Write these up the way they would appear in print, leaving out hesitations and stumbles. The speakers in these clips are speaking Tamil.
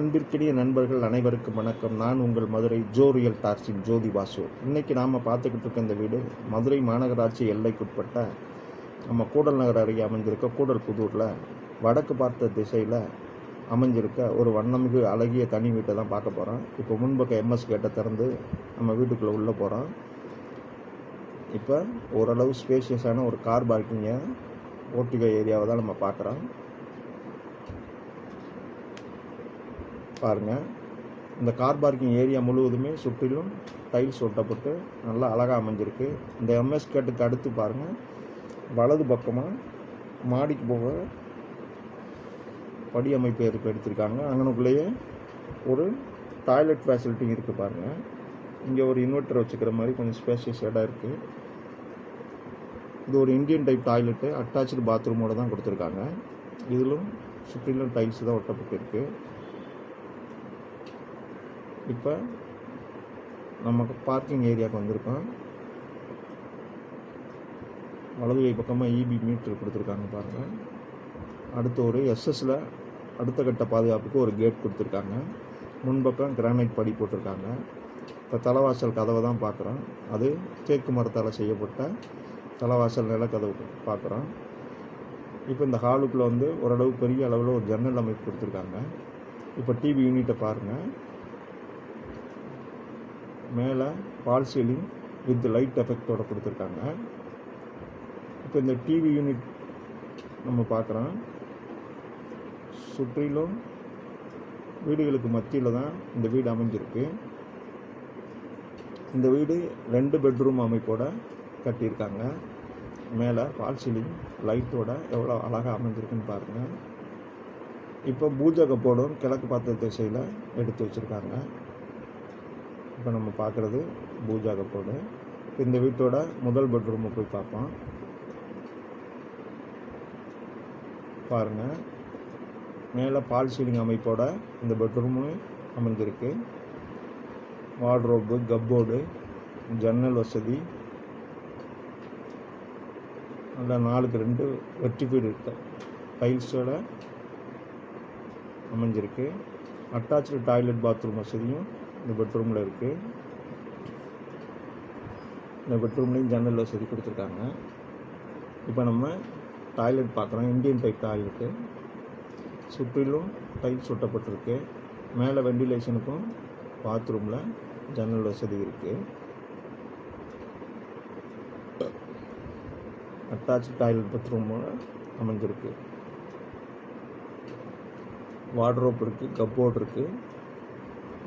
அன்பிற்கினிய நண்பர்கள் அனைவருக்கும் வணக்கம். நான் உங்கள் மதுரை ஜோரியல் டார்ஸின் ஜோதி பாசு. இன்றைக்கி நாம் பார்த்துக்கிட்டு இருக்க இந்த வீடு மதுரை மாநகராட்சி எல்லைக்குட்பட்ட நம்ம கூடல் நகர் அருகே அமைஞ்சிருக்க கூடல் புதூரில் வடக்கு பார்த்த திசையில் அமைஞ்சிருக்க ஒரு வண்ணமிகு அழகிய தனி வீட்டை தான் பார்க்க போகிறோம். இப்போ முன்பக்க எம்எஸ் கேட்டை திறந்து நம்ம வீட்டுக்குள்ளே உள்ளே போகிறோம். இப்போ ஓரளவு ஸ்பேஷியஸான ஒரு கார் பார்க்கிங்கை ஓட்டிகை ஏரியாவை தான் நம்ம பார்க்குறோம். பாருங்கள், இந்த கார் பார்க்கிங் ஏரியா முழுவதுமே சுற்றிலும் டைல்ஸ் ஒட்டப்பட்டு நல்லா அழகாக அமைஞ்சிருக்கு. இந்த எம்எஸ் கேட்டுக்கு அடுத்து பாருங்கள், வலது பக்கமாக மாடிக்கு போக படி அமைப்பு எடுத்திருக்காங்க. அங்கனுக்குள்ளேயே ஒரு டாய்லெட் ஃபெசிலிட்டி இருக்குது. பாருங்கள், இங்கே ஒரு இன்வெர்ட்டர் வச்சுக்கிற மாதிரி கொஞ்சம் ஸ்பேஷியஸ் இடம் இருக்குது. இது ஒரு இந்தியன் டைப் டாய்லெட்டு, அட்டாச்சு பாத்ரூமோடு தான் கொடுத்துருக்காங்க. இதிலும் சுற்றிலும் டைல்ஸ் தான் ஒட்டப்பட்டு இருக்குது. இப்போ நமக்கு பார்க்கிங் ஏரியாவுக்கு வந்திருக்கோம். வலது கை பக்கமாக இபி மீட்டர் கொடுத்துருக்காங்க பாருங்கள். அடுத்து ஒரு எஸ்எஸ்ல அடுத்த கட்ட பாதுகாப்புக்கு ஒரு கேட் கொடுத்துருக்காங்க. முன்பக்கம் கிரானைட் படி போட்டிருக்காங்க. இப்போ தலைவாசல் கதவை தான் பார்க்குறோம். அது தேக்கு மரத்தால் செய்யப்பட்ட தலைவாசல் நிலக்கதவு பார்க்குறோம். இப்போ இந்த ஹாலுக்குள்ளே வந்து ஓரளவு பெரிய அளவில் ஒரு ஜன்னல் அமைப்பு கொடுத்துருக்காங்க. இப்போ டிவி யூனிட்டை பாருங்கள். மேலே பால் சீலிங் வித் லைட் எஃபெக்டோடு கொடுத்துருக்காங்க. இப்போ இந்த டிவி யூனிட் நம்ம பார்க்குறோம். சுற்றிலும் வீடுகளுக்கு மத்தியில் தான் இந்த வீடு அமைஞ்சிருக்கு. இந்த வீடு 2 பெட்ரூம் அமைப்போடு கட்டியிருக்காங்க. மேலே பால் சீலிங் லைட்டோட எவ்வளோ அழகாக அமைஞ்சிருக்குன்னு பாருங்கள். இப்போ பூஜை கப்போடும் கிழக்கு பார்த்த திசையில் எடுத்து வச்சுருக்காங்க. இப்போ நம்ம பார்க்குறது பூஜா கப்போடு. இந்த வீட்டோட முதல் பெட்ரூமை போய் பார்ப்போம். பாருங்கள், மேலே பால் சீலிங் அமைப்போட இந்த பெட்ரூமு அமைஞ்சிருக்கு. வார்ட்ரோப்பு, கப்போர்டு, ஜன்னல் வசதி, நல்லா 4க்கு 2 வெர்டிஃபைடு டைல்ஸோட அமைஞ்சிருக்கு. அட்டாச்சு டாய்லெட் பாத்ரூம் வசதியும் இந்த பெட்ரூமில் இருக்குது. இந்த பெட்ரூம்லேயும் ஜன்னல் வசதி கொடுத்துருக்காங்க. இப்போ நம்ம டாய்லெட் பார்க்குறோம். இந்தியன் டைப் டாய்லெட்டு, சுற்றிலும் டைல்ஸ் ஒட்டப்பட்டிருக்கு. மேலே வெண்டிலேஷனுக்கும் பாத்ரூமில் ஜன்னல் வசதி இருக்குது. அட்டாச்சு டாய்லெட் பாத்ரூமோட அமைஞ்சிருக்கு. வார்ட்ரோப் இருக்குது, கப்போர்டு இருக்குது,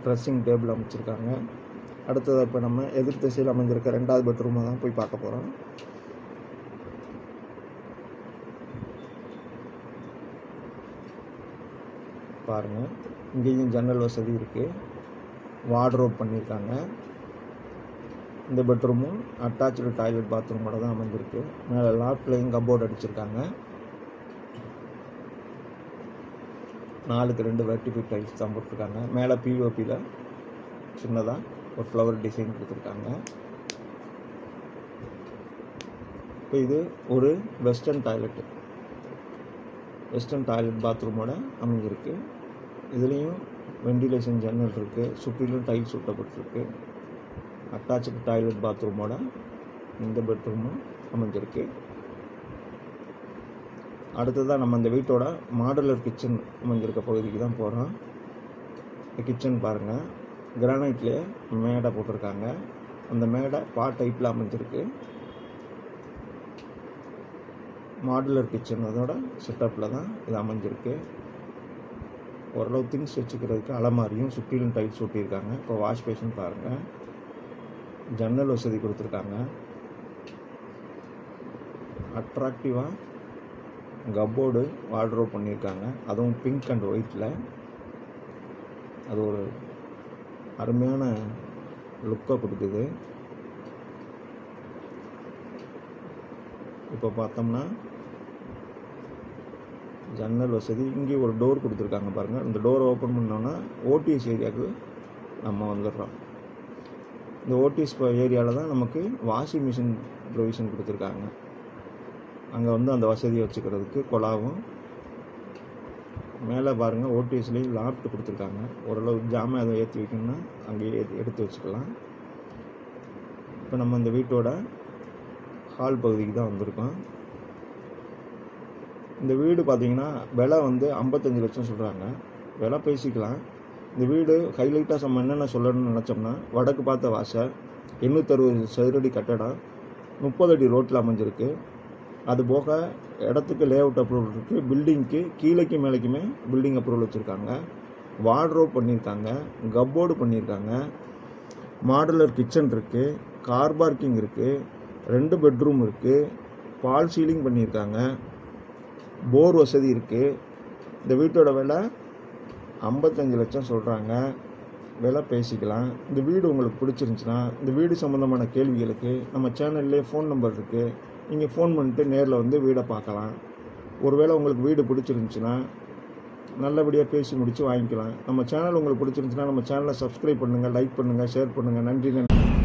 ட்ரெஸ்ஸிங் டேபிள் அமைச்சிருக்காங்க. அடுத்ததாக இப்போ நம்ம எதிர் திசையில் அமைஞ்சிருக்க 2வது பெட்ரூமை தான் போய் பார்க்க போகிறோம். பாருங்கள், இங்கேயும் ஜன்னல் வசதி இருக்குது, வார்ட்ரோப் பண்ணியிருக்காங்க. இந்த பெட்ரூமும் அட்டாச்சு டாய்லெட் பாத்ரூமோட தான் அமைஞ்சிருக்கு. மேலே லாஃப்ட்லேயும் கப்போர்டு அடிச்சிருக்காங்க. 4க்கு 2 வெர்டிஃபைட் டைல்ஸ் தான் போட்டிருக்காங்க. மேலே பிஓபியில் சின்னதாக ஒரு ஃப்ளவர் டிசைன் கொடுத்துருக்காங்க. இப்போ இது ஒரு வெஸ்டர்ன் டாய்லெட் பாத்ரூமோட அமைஞ்சிருக்கு. இதுலேயும் வெண்டிலேஷன் ஜன்னல் இருக்குது. சுற்றிலும் டைல்ஸ் ஒட்டப்பட்டிருக்கு. அட்டாச்சு டாய்லெட் பாத்ரூமோட இந்த பெட்ரூமும் அமைஞ்சிருக்கு. அடுத்ததாக நம்ம இந்த வீட்டோட மாடுலர் கிச்சன் அமைஞ்சிருக்க பகுதிக்கு தான் போகிறோம். இந்த கிச்சன் பாருங்கள், கிரானைட்லேயே மேடை போட்டிருக்காங்க. அந்த மேடை டைப்பில் அமைஞ்சிருக்கு. மாடுலர் கிச்சன் அதோட செட்டப்பில் தான் இது அமைஞ்சிருக்கு. ஓரளவு திங்ஸ் வச்சுக்கிறதுக்கு அலமாரியும் சுற்றிலும் டைல்ஸ் ஒட்டியிருக்காங்க. இப்போ வாஷ் பேஷன் பாருங்கள், ஜன்னல் வசதி கொடுத்துருக்காங்க. அட்ராக்டிவாக கப்போர்டு, வார்ட்ரோப் பண்ணியிருக்காங்க. அதுவும் பிங்க் அண்ட் ஒயிட்டில். அது ஒரு அருமையான லுக்கை கொடுக்குது. இப்போ பார்த்தோம்னா ஜன்னல் வசதி, இங்கே ஒரு டோர் கொடுத்துருக்காங்க பாருங்கள். இந்த டோரை ஓப்பன் பண்ணோன்னா ஓடிஎஸ் ஏரியாவுக்கு நம்ம வந்துடுறோம். இந்த ஓடிஎஸ் ஏரியாவில் தான் நமக்கு வாஷிங் மிஷின் ப்ரொவிஷன் கொடுத்துருக்காங்க. அங்கே வந்து அந்த வசதியை வச்சுக்கிறதுக்கு குழாவும் மேலே பாருங்கள் ஓடிஎஸ்லேயும் லாஃப்ட் கொடுத்துருக்காங்க. ஓரளவு ஜாமான் அதை ஏற்றி வைக்கணும்னா அங்கேயே எடுத்து வச்சுக்கலாம். இப்போ நம்ம இந்த வீட்டோட ஹால் பகுதிக்கு தான் வந்திருக்கோம். இந்த வீடு பார்த்திங்கன்னா விலை வந்து 55 லட்சம் சொல்கிறாங்க. விலை பேசிக்கலாம். இந்த வீடு ஹைலைட்டாக நம்ம என்னென்ன சொல்லணும்னு நினச்சோம்னா, வடக்கு பார்த்த வாசல், 860 சதுரடி கட்டடம், 30 அடி ரோட்டில் அமைஞ்சிருக்கு. அது போக இடத்துக்கு லேஅவுட் அப்ரூவல் இருக்குது. பில்டிங்க்கு கீழேக்கு மேலேக்குமே பில்டிங் அப்ரூவல் வச்சுருக்காங்க. வார்ட்ரோப் பண்ணியிருக்காங்க, கப்போர்டு பண்ணியிருக்காங்க, மாடுலர் கிச்சன் இருக்குது, கார் பார்க்கிங் இருக்குது, 2 பெட்ரூம் இருக்குது, பால் சீலிங் பண்ணியிருக்காங்க, போர் வசதி இருக்குது. இந்த வீட்டோட விலை 55 லட்சம் சொல்கிறாங்க. விலை பேசிக்கலாம். இந்த வீடு உங்களுக்கு பிடிச்சிருந்துச்சுன்னா, இந்த வீடு சம்மந்தமான கேள்விகளுக்கு நம்ம சேனல்லே ஃபோன் நம்பர் இருக்குது. நீங்கள் ஃபோன் பண்ணிட்டு நேரில் வந்து வீடை பார்க்கலாம். ஒருவேளை உங்களுக்கு வீடு பிடிச்சிருந்துச்சுன்னா நல்லபடியாக பேசி முடித்து வாங்கிக்கலாம். நம்ம சேனல் உங்களுக்கு பிடிச்சிருந்துச்சுன்னா நம்ம சேனலை சப்ஸ்கிரைப் பண்ணுங்கள், லைக் பண்ணுங்கள், ஷேர் பண்ணுங்கள். நன்றி.